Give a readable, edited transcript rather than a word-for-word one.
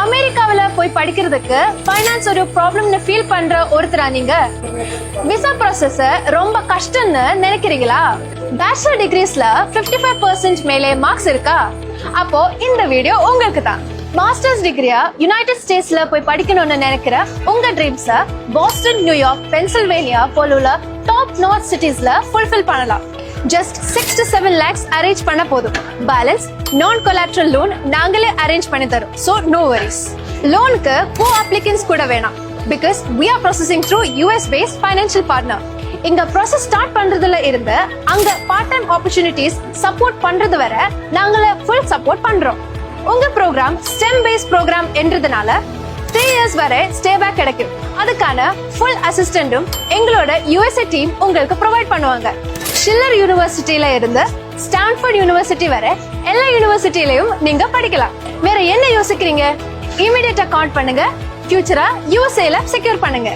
அமெரிக்காவில போய் படிக்கிறதுக்கு ஃபைனான்ஸ் ஒரு ப்ராப்ளம்னு ஃபீல் பண்ற ஒருத்தரா நீங்க? விசா ப்ராசஸ் ரொம்ப கஷ்டம்னு நினைக்கிறீங்களா? பேச்சுலர் டிகிரிஸ்ல 55% மேலே மார்க்ஸ் இருக்கா? அப்போ இந்த வீடியோ உங்களுக்கு தான். மாஸ்டர்ஸ் டிகிரியா யுனைடெட் ஸ்டேட்ஸ்ல போய் படிக்கணும்னு நினைக்கிற உங்க ட்ரீம்ஸ பாஸ்டன், நியூயார்க், பென்சில்வேனியா போலுள்ள டாப் நார்த் சிட்டிஸ்ல ஃபுல்ஃபில் பண்ணலாம். ஜஸ்ட் 6 to 7 lakhs அரேஞ்ச் பண்ண போதும். பேலன்ஸ் நான் கொலாட்ரல் லோன் நாங்களே அரேஞ்ச் பண்ணி தரோம். So no worries. லோனுக்கு கோ அப்ளிகன்ஸ் கூட வேணாம். Because we are processing through US based financial partner. இங்க ப்ராசஸ் ஸ்டார்ட் பண்றதுல இருந்து அங்க பார்ட் டைம் ஆப்பர்ச்சுனிட்டிஸ் சப்போர்ட் பண்றது வரை நாங்களே ஃபுல் சப்போர்ட் பண்றோம். உங்க ப்ரோக்ராம் ஸ்டெம் பேஸ்ட் ப்ரோக்ராம் என்றதுனால 3 years வரை ஸ்டே பேக் கிடைக்கும். அதுக்கான ஃபுல் அசிஸ்டன்டும் எங்களோட USA டீம் உங்களுக்கு ப்ரொவைட் பண்ணுவாங்க. ஷில்லர் யூனிவர்சிட்டியில இருந்து ஸ்டான்ஃபோர்ட் யூனிவர்சிட்டி வரை எல்லா யூனிவர்சிட்டியிலையும் நீங்க படிக்கலாம். வேற என்ன யோசிக்கிறீங்க? இமிடியேட்டா கால் பண்ணுங்க. ஃபியூச்சரா USA ல செக்யூர் பண்ணுங்க.